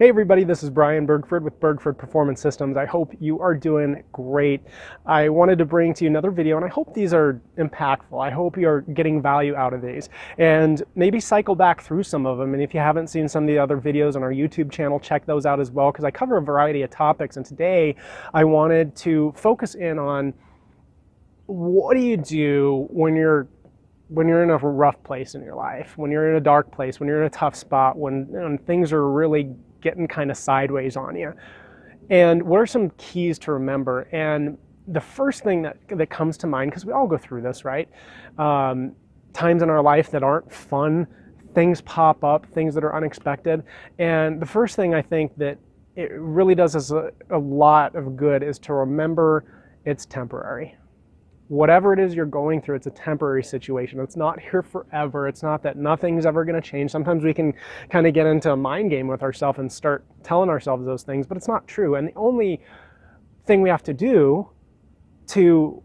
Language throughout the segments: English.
Hey everybody, this is Brian Bergford with Bergford Performance Systems. I hope you are doing great. I wanted to bring to you another video, and I hope these are impactful. I hope you're getting value out of these, and maybe cycle back through some of them. And if you haven't seen some of the other videos on our YouTube channel, check those out as well, because I cover a variety of topics. And today I wanted to focus in on what do you do when you're in a rough place in your life, when you're in a dark place, when you're in a tough spot, when things are really getting kind of sideways on you. And what are some keys to remember? And the first thing that comes to mind, because we all go through this, right? Times in our life that aren't fun, things pop up, things that are unexpected. And the first thing I think that it really does us a lot of good is to remember it's temporary. Whatever it is you're going through, it's a temporary situation. It's not here forever. It's not that nothing's ever going to change. Sometimes we can kind of get into a mind game with ourselves and start telling ourselves those things, but it's not true. And the only thing we have to do to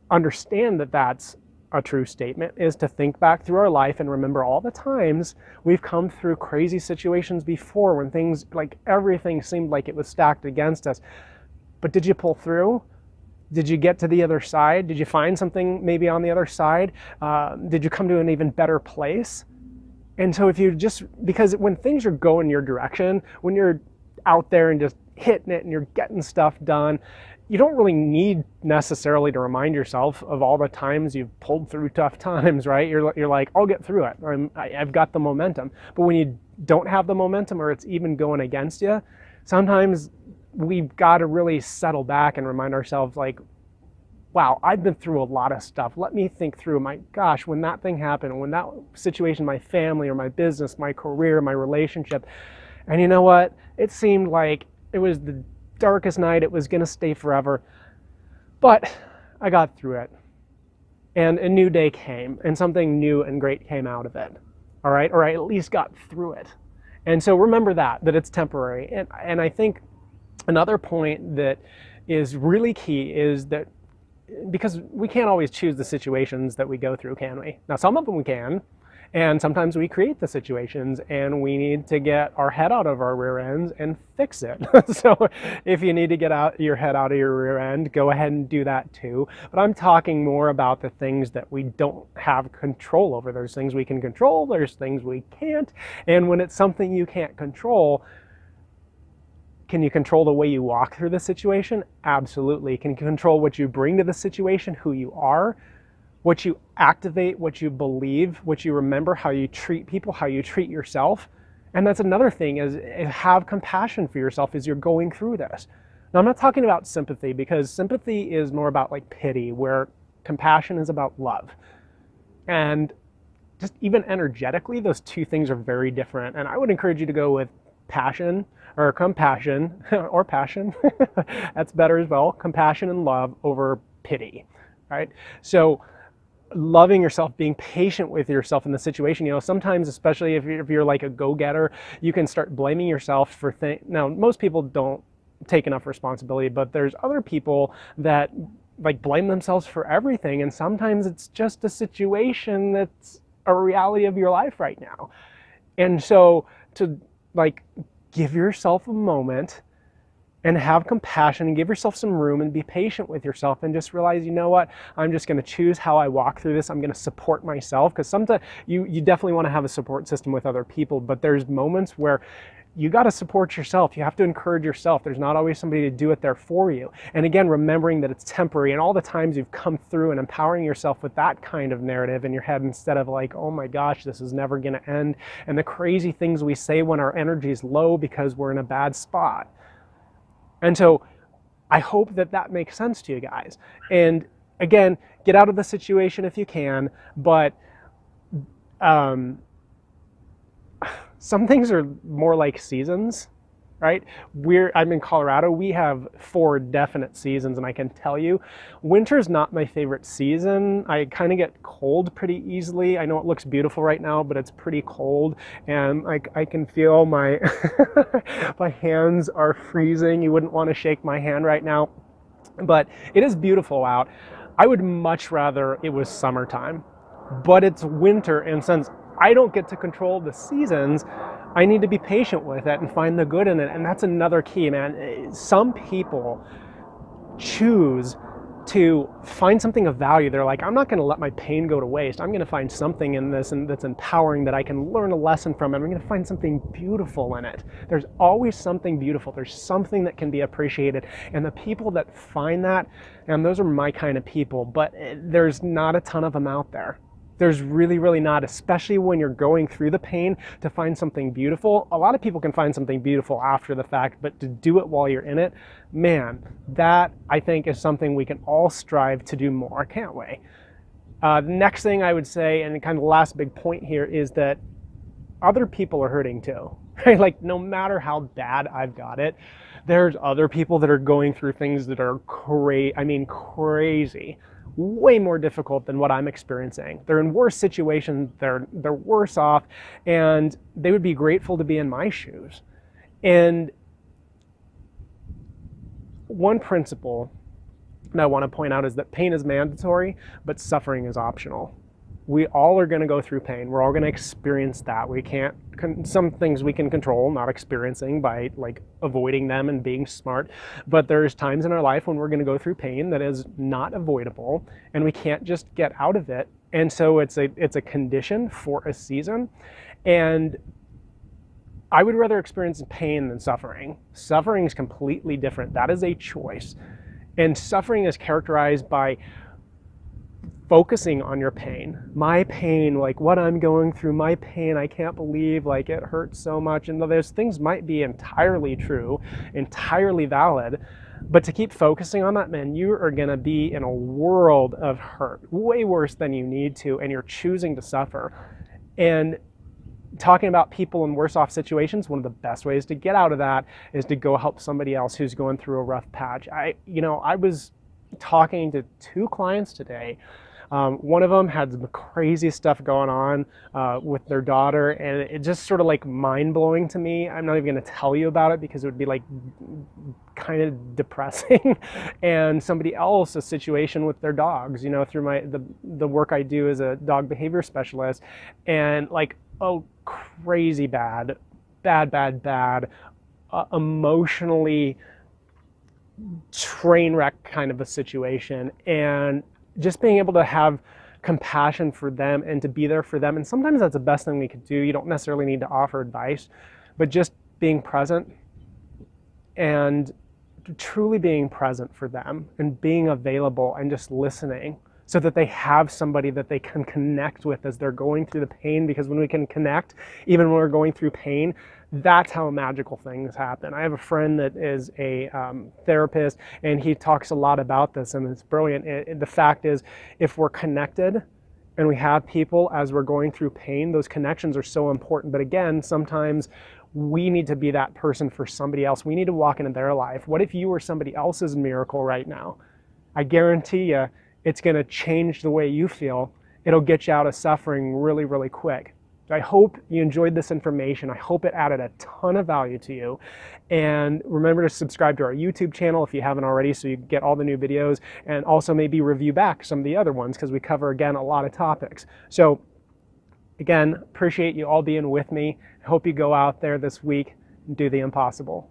understand that that's a true statement is to think back through our life and remember all the times we've come through crazy situations before when things, like everything seemed like it was stacked against us. But did you pull through? Did you get to the other side? Did you find something maybe on the other side? Did you come to an even better place? And so if you just, because when things are going your direction, when you're out there and just hitting it and you're getting stuff done, you don't really need necessarily to remind yourself of all the times you've pulled through tough times, right? You're like, I'll get through it. I've got the momentum. But when you don't have the momentum or it's even going against you, sometimes we've got to really settle back and remind ourselves, like, wow, I've been through a lot of stuff. Let me think through, my gosh, when that thing happened, when that situation, my family or my business, my career, my relationship, and you know what? It seemed like it was the darkest night. It was going to stay forever. But I got through it. And a new day came, and something new and great came out of it. All right? Or I at least got through it. And so remember that it's temporary. And I think another point that is really key is that, because we can't always choose the situations that we go through, can we? Now, some of them we can, and sometimes we create the situations and we need to get our head out of our rear ends and fix it. So if you need to get your head out of your rear end, go ahead and do that too. But I'm talking more about the things that we don't have control over. There's things we can control, there's things we can't. And when it's something you can't control, can you control the way you walk through the situation? Absolutely. Can you control what you bring to the situation, who you are, what you activate, what you believe, what you remember, how you treat people, how you treat yourself? And that's another thing, is have compassion for yourself as you're going through this. Now, I'm not talking about sympathy, because sympathy is more about like pity, where compassion is about love. And just even energetically, those two things are very different. And I would encourage you to go with passion or compassion or passion. That's better as well. Compassion and love over pity, right? So loving yourself, being patient with yourself in the situation. You know, sometimes, especially if you're like a go-getter, you can start blaming yourself for things. Now, most people don't take enough responsibility, but there's other people that like blame themselves for everything. And sometimes it's just a situation that's a reality of your life right now. And so to like give yourself a moment and have compassion and give yourself some room and be patient with yourself and just realize, you know what, I'm just going to choose how I walk through this. I'm going to support myself, because sometimes you definitely want to have a support system with other people, but there's moments where you got to support yourself. You have to encourage yourself. There's not always somebody to do it there for you. And again, remembering that it's temporary, and all the times you've come through, and empowering yourself with that kind of narrative in your head, instead of like, oh my gosh, this is never going to end. And the crazy things we say when our energy is low because we're in a bad spot. And so I hope that makes sense to you guys. And again, get out of the situation if you can, but some things are more like seasons, right? I'm in Colorado. We have 4 definite seasons, and I can tell you, winter's not my favorite season. I kind of get cold pretty easily. I know it looks beautiful right now, but it's pretty cold, and I can feel my my hands are freezing. You wouldn't want to shake my hand right now, but it is beautiful out. I would much rather it was summertime, but it's winter, and since I don't get to control the seasons, I need to be patient with it and find the good in it. And that's another key, man. Some people choose to find something of value. They're like, I'm not going to let my pain go to waste. I'm going to find something in this and that's empowering that I can learn a lesson from, and I'm going to find something beautiful in it. There's always something beautiful. There's something that can be appreciated. And the people that find that, and those are my kind of people, but there's not a ton of them out there. There's really, really not, especially when you're going through the pain to find something beautiful. A lot of people can find something beautiful after the fact, but to do it while you're in it, man, that I think is something we can all strive to do more, can't we? The next thing I would say, and kind of the last big point here, is that other people are hurting too, right? Like, no matter how bad I've got it, there's other people that are going through things that are crazy. Way more difficult than what I'm experiencing. They're in worse situations, they're worse off, and they would be grateful to be in my shoes. And one principle that I want to point out is that pain is mandatory, but suffering is optional. We all are going to go through pain. We're all going to experience that. We can't, some things we can control, not experiencing by like avoiding them and being smart. But there's times in our life when we're going to go through pain that is not avoidable, and we can't just get out of it. And so it's a condition for a season. And I would rather experience pain than suffering. Suffering is completely different. That is a choice. And suffering is characterized by focusing on your pain. My pain, like what I'm going through, my pain, I can't believe, like it hurts so much. And those things might be entirely true, entirely valid, but to keep focusing on that, man, you are gonna be in a world of hurt, way worse than you need to, and you're choosing to suffer. And talking about people in worse off situations, one of the best ways to get out of that is to go help somebody else who's going through a rough patch. I was talking to 2 clients today. One of them had some crazy stuff going on with their daughter, and it just sort of like mind-blowing to me. I'm not even going to tell you about it because it would be like kind of depressing. And somebody else, a situation with their dogs, through the work I do as a dog behavior specialist, and like, crazy bad, emotionally train wreck kind of a situation. And just being able to have compassion for them and to be there for them. And sometimes that's the best thing we could do. You don't necessarily need to offer advice, but just being present and truly being present for them and being available and just listening so that they have somebody that they can connect with as they're going through the pain. Because when we can connect, even when we're going through pain, that's how magical things happen. I have a friend that is a therapist, and he talks a lot about this, and it's brilliant. The fact is, if we're connected and we have people as we're going through pain, those connections are so important. But again, sometimes we need to be that person for somebody else. We need to walk into their life. What if you were somebody else's miracle right now? I guarantee you it's going to change the way you feel. It'll get you out of suffering really, really quick. I hope you enjoyed this information. I hope it added a ton of value to you. And remember to subscribe to our YouTube channel if you haven't already, so you get all the new videos, and also maybe review back some of the other ones because we cover, again, a lot of topics. So again, appreciate you all being with me. I hope you go out there this week and do the impossible.